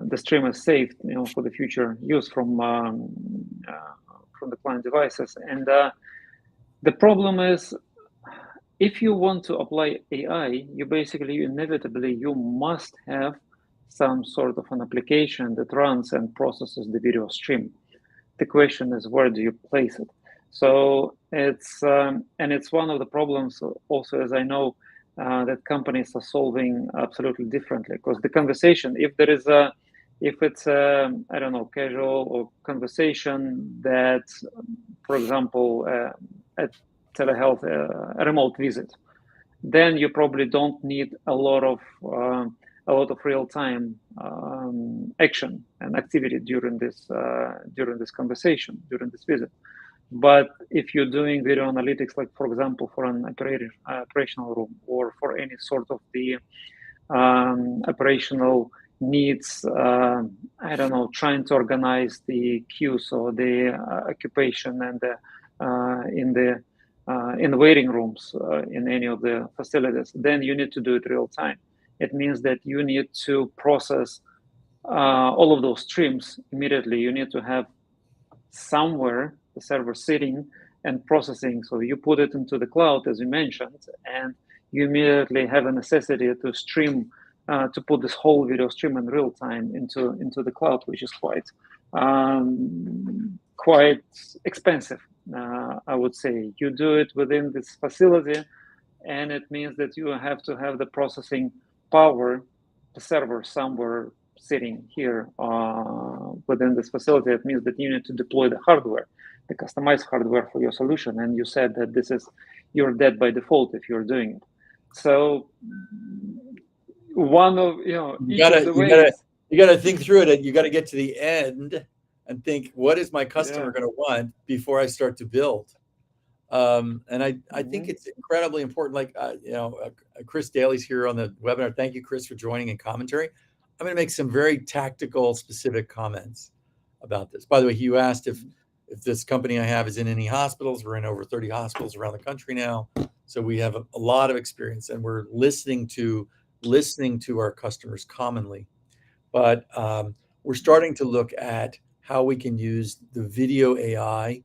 the stream is saved, for the future use from the client devices. And the problem is, if you want to apply AI, you must have some sort of an application that runs and processes the video stream. The question is, where do you place it? So it's one of the problems also, as I know, that companies are solving absolutely differently, because the conversation, if it's I don't know, casual or conversation that, for example, a telehealth, a remote visit, then you probably don't need a lot of real-time action and activity during this conversation, during this visit. But if you're doing video analytics, like for example, for an operational room, or for any sort of the operational needs, I don't know, trying to organize the queues or the occupation and in the waiting rooms in any of the facilities, then you need to do it real time. It means that you need to process all of those streams immediately. You need to have somewhere the server sitting and processing. So you put it into the cloud, as you mentioned, and you immediately have a necessity to stream, to put this whole video stream in real time into the cloud, which is quite expensive. I would say you do it within this facility, and it means that you have to have the processing power, the server somewhere sitting here within this facility. It means that you need to deploy the hardware, the customized hardware for your solution. And you said that you're dead by default if you're doing it. So one of, you gotta think through it, and you gotta get to the end and think, what is my customer going to want before I start to build? And I think it's incredibly important. Like, Chris Daly's here on the webinar. Thank you, Chris, for joining in commentary. I'm going to make some very tactical, specific comments about this. By the way, you asked if this company I have is in any hospitals. We're in over 30 hospitals around the country now. So we have a lot of experience, and we're listening to our customers commonly. But we're starting to look at how we can use the video AI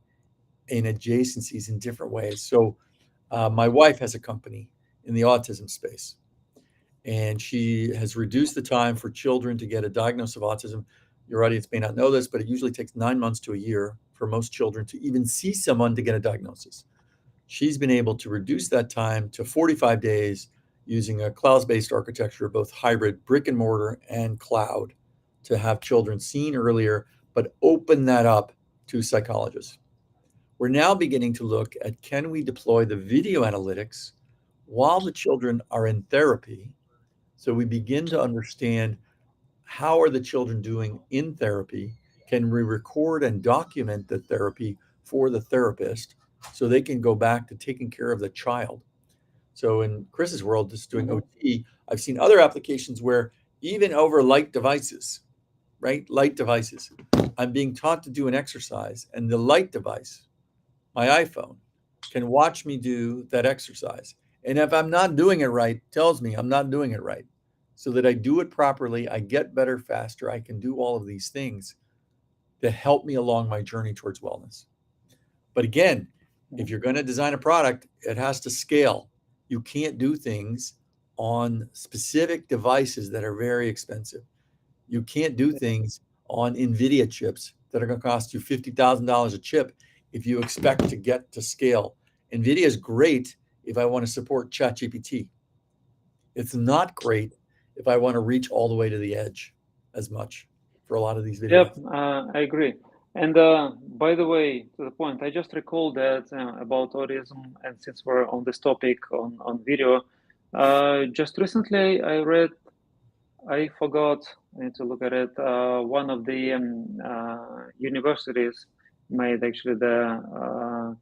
in adjacencies in different ways. So my wife has a company in the autism space, and she has reduced the time for children to get a diagnosis of autism. Your audience may not know this, but it usually takes 9 months to a year for most children to even see someone to get a diagnosis. She's been able to reduce that time to 45 days using a cloud-based architecture, both hybrid brick and mortar and cloud, to have children seen earlier, but open that up to psychologists. We're now beginning to look at, can we deploy the video analytics while the children are in therapy? So we begin to understand, how are the children doing in therapy? Can we record and document the therapy for the therapist so they can go back to taking care of the child? So in Chris's world, just doing OT, I've seen other applications where even over light devices, right? Light devices. I'm being taught to do an exercise, and the light device, my iPhone, can watch me do that exercise. And if I'm not doing it right, tells me I'm not doing it right, so that I do it properly, I get better faster, I can do all of these things that help me along my journey towards wellness. But again, if you're going to design a product, it has to scale. You can't do things on specific devices that are very expensive. You can't do things on NVIDIA chips that are going to cost you $50,000 a chip if you expect to get to scale. NVIDIA is great if I want to support ChatGPT. It's not great if I want to reach all the way to the edge as much for a lot of these videos. Yep, I agree. And by the way, to the point, I just recalled that about autism, and since we're on this topic on video, just recently I read, I forgot, I need to look at it. One of the universities made actually the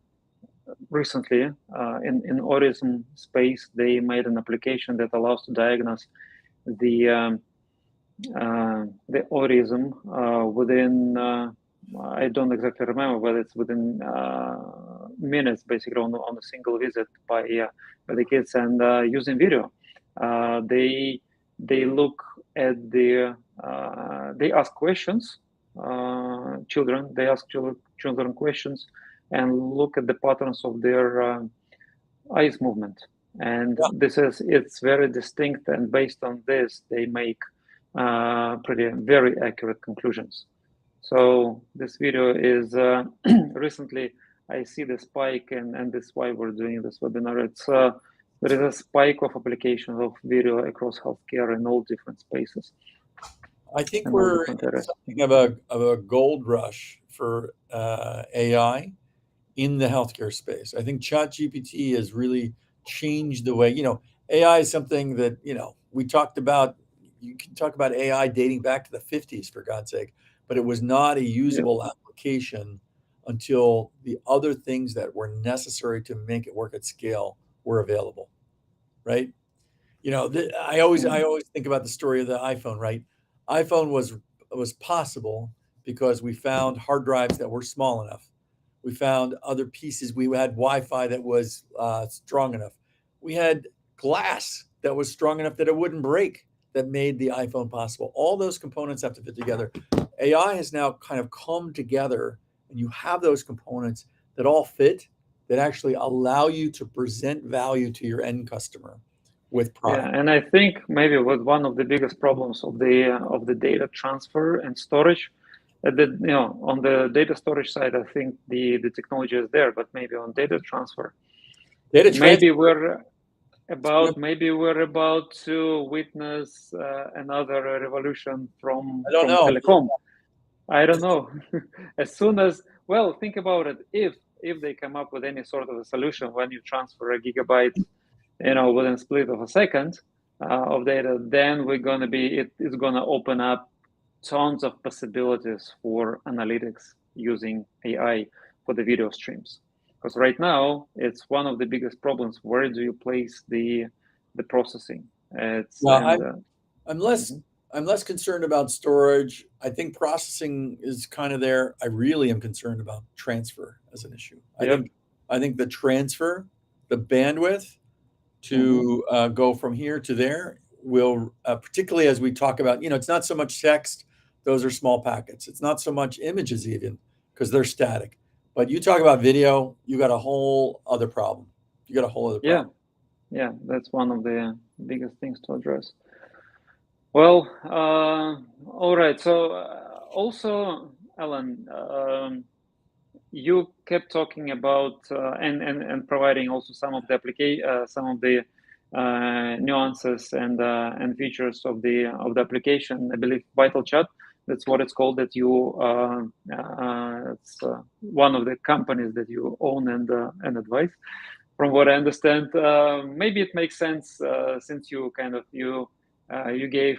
recently in autism space, they made an application that allows to diagnose the the autism within I don't exactly remember, but it's within minutes, basically on a single visit by the kids, and using video. They look at they ask questions, children. They ask children questions and look at the patterns of their eyes movement. And this is it's very distinct, and based on this, they make very accurate conclusions. So this video is recently I see the spike, and that's why we're doing this webinar. It's there is a spike of applications of video across healthcare in all different spaces. I think we're in something of a gold rush for AI in the healthcare space. I think ChatGPT has really changed the way, AI is something that, we talked about. You can talk about AI dating back to the 50s, for God's sake, but it was not a usable application until the other things that were necessary to make it work at scale were available, right? I always think about the story of the iPhone, right? iPhone was possible because we found hard drives that were small enough. We found other pieces. We had Wi-Fi that was strong enough. We had glass that was strong enough that it wouldn't break, that made the iPhone possible. All those components have to fit together. AI has now kind of come together, and you have those components that all fit, that actually allow you to present value to your end customer with product. Yeah, and I think maybe with one of the biggest problems of the data transfer and storage, on the data storage side, I think the technology is there, but maybe on data transfer, maybe we're about to witness another revolution from telecom. I don't know. As soon as, well, think about it. If they come up with any sort of a solution when you transfer a gigabyte, within a split of a second of data, then it's gonna open up tons of possibilities for analytics using AI for the video streams. Because right now it's one of the biggest problems. Where do you place the processing? I'm less concerned about storage. I think processing is kind of there. I really am concerned about transfer as an issue. I think the transfer, the bandwidth to go from here to there will, particularly as we talk about, it's not so much text. Those are small packets. It's not so much images even, because they're static. But you talk about video, you got a whole other problem. Yeah, that's one of the biggest things to address. Well, all right. So also, Alan, you kept talking about and providing also some of the nuances and features of the application. I believe Vital Chat, that's what it's called. That you it's one of the companies that you own and advise. From what I understand, maybe it makes sense since you you gave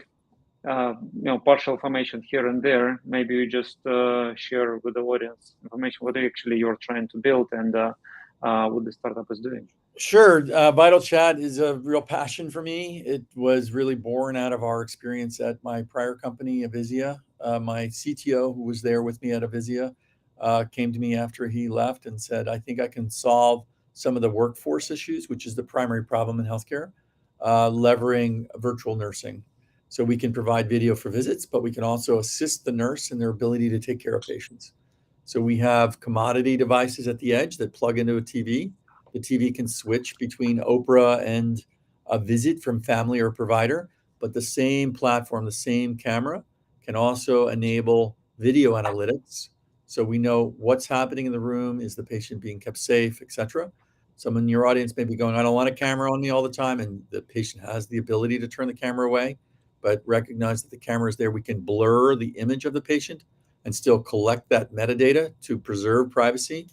partial information here and there. Maybe you just share with the audience information what actually you're trying to build and what the startup is doing. Sure. Vital Chat is a real passion for me. It was really born out of our experience at my prior company, Avizia. My CTO, who was there with me at Avizia, came to me after he left and said, I think I can solve some of the workforce issues, which is the primary problem in healthcare, leveraging virtual nursing. So we can provide video for visits, but we can also assist the nurse in their ability to take care of patients. So we have commodity devices at the edge that plug into a TV. The TV can switch between Oprah and a visit from family or provider, but the same platform, the same camera can also enable video analytics. So we know what's happening in the room, is the patient being kept safe, etc. Someone in your audience may be going, I don't want a camera on me all the time, and the patient has the ability to turn the camera away, but recognize that the camera is there. We can blur the image of the patient and still collect that metadata to preserve privacy.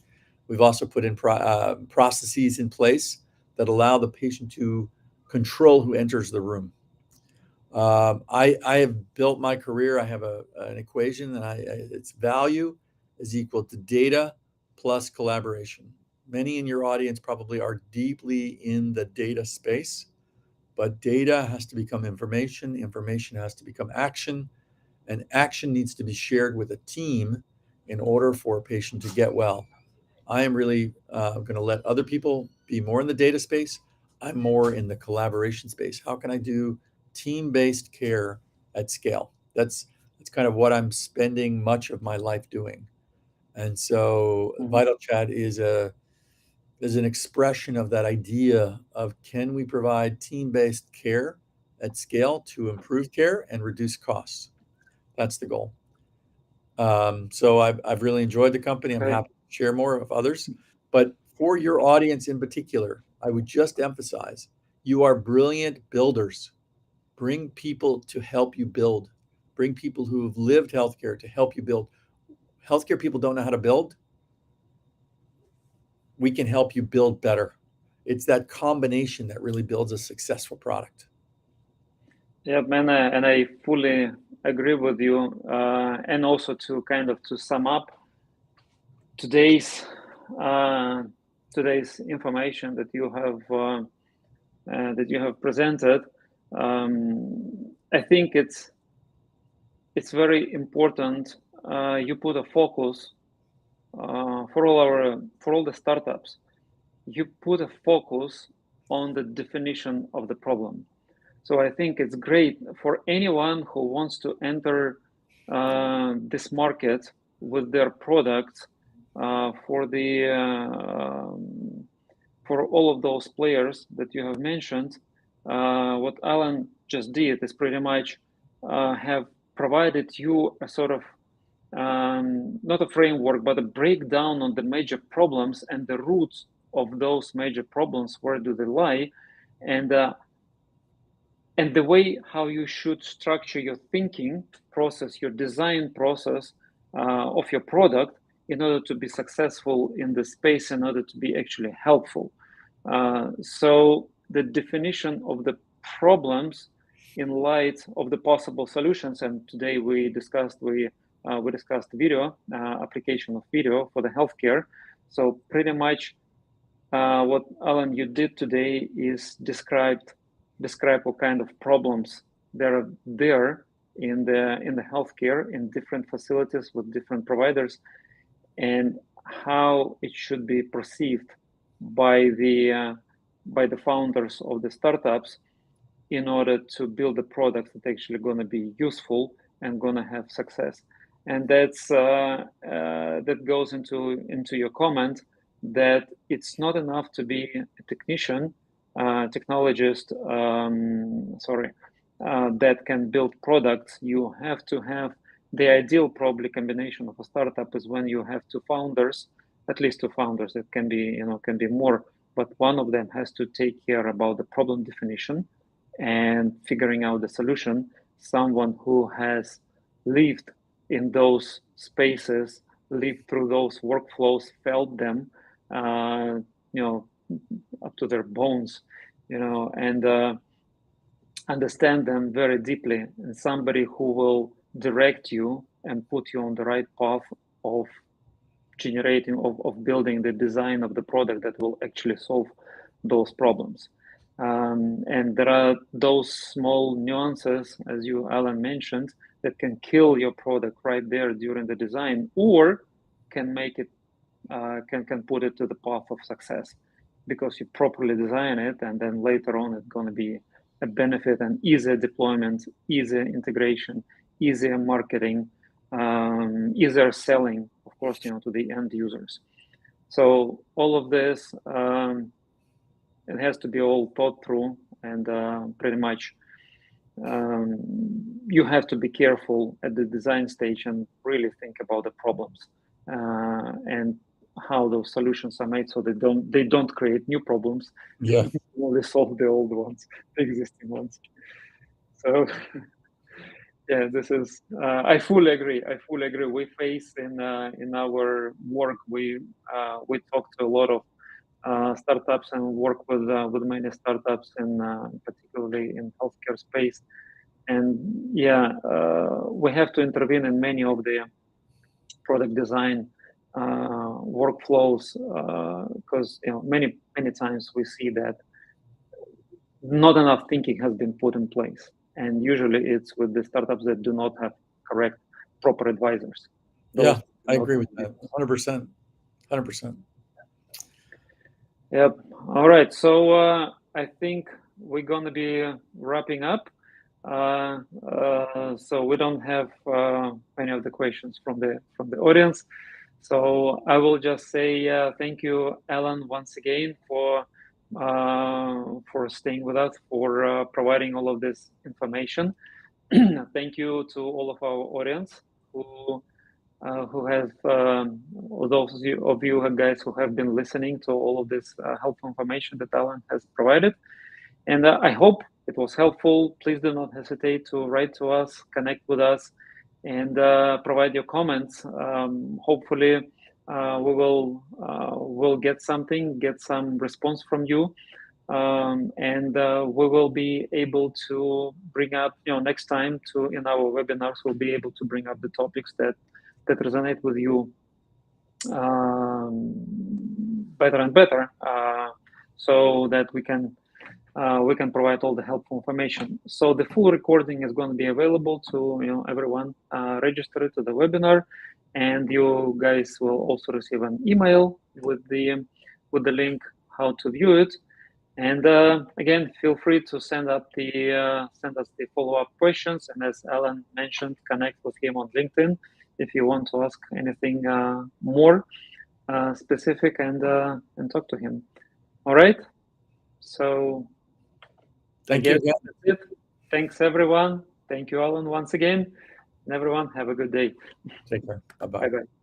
We've also put in processes in place that allow the patient to control who enters the room. I have built my career. I have an equation, and its value is equal to data plus collaboration. Many in your audience probably are deeply in the data space, but data has to become information. Information has to become action, and action needs to be shared with a team in order for a patient to get well. I am really going to let other people be more in the data space. I'm more in the collaboration space. How can I do team-based care at scale? That's kind of what I'm spending much of my life doing. And so Vital Chat is an expression of that idea of, can we provide team-based care at scale to improve care and reduce costs? That's the goal. So I've really enjoyed the company. I'm happy to share more of others. But for your audience in particular, I would just emphasize, you are brilliant builders. Bring people to help you build. Bring people who have lived healthcare to help you build. Healthcare people don't know how to build. We can help you build better. It's that combination that really builds a successful product. Yeah, man, and I fully agree with you. And also to sum up today's information that you have presented, I think it's very important. You put a focus for all the startups. You put a focus on the definition of the problem. So I think it's great for anyone who wants to enter this market with their products. For all of those players that you have mentioned, what Alan just did is pretty much have provided you a sort of not a framework, but a breakdown on the major problems and the roots of those major problems. Where do they lie? And the way how you should structure your thinking process, your design process of your product in order to be successful in the space, in order to be actually helpful. So the definition of the problems in light of the possible solutions, and today we discussed video, application of video for the healthcare. So pretty much what Alan you did today is describe what kind of problems there are there in the healthcare, in different facilities with different providers, and how it should be perceived by the founders of the startups in order to build a product that's actually going to be useful and going to have success. And that goes into your comment that it's not enough to be a technician, technologist, that can build products. You have to have the ideal probably combination of a startup is when you have two founders, at least two founders. It can be more, but one of them has to take care about the problem definition and figuring out the solution. Someone who has lived in those spaces, lived through those workflows, felt them, up to their bones, and understand them very deeply, and somebody who will direct you and put you on the right path of generating, of building the design of the product that will actually solve those problems. And there are those small nuances, as you, Alan, mentioned, that can kill your product right there during the design, or can make it, can put it to the path of success, because you properly design it, and then later on it's going to be a benefit and easier deployment, easier integration, easier marketing, easier selling, of course, to the end users. So all of this, it has to be all thought through, and pretty much you have to be careful at the design stage and really think about the problems and how those solutions are made, so they don't create new problems. Yeah, only solve the old ones, the existing ones. So Yeah, this is. I fully agree. I fully agree. We face in our work. We talk to a lot of startups and work with many startups, and particularly in healthcare space. And yeah, we have to intervene in many of the product design workflows because many times we see that not enough thinking has been put in place, and usually it's with the startups that do not have correct, proper advisors. Yeah, I agree with that. 100%. 100%. Yep. All right. So I think we're going to be wrapping up. So we don't have any of the questions from the audience. So I will just say thank you, Alan, once again for staying with us, for providing all of this information. Thank you to all of our audience who have those of you guys who have been listening to all of this helpful information that Alan has provided. And I hope it was helpful. Please do not hesitate to write to us, connect with us, and provide your comments. Hopefully, we will get some response from you, and we will be able to bring up, next time in our webinars, we'll be able to bring up the topics that resonate with you better and better, so that we can provide all the helpful information. So the full recording is going to be available to everyone registered to the webinar, and you guys will also receive an email with the link how to view it. And again, feel free to send us the follow-up questions, and as Alan mentioned, connect with him on LinkedIn if you want to ask anything more specific, and talk to him. All right. So thank you again. That's it. Thanks, everyone. Thank you, Alan, once again. And everyone, have a good day. Take care. Bye-bye. Bye-bye.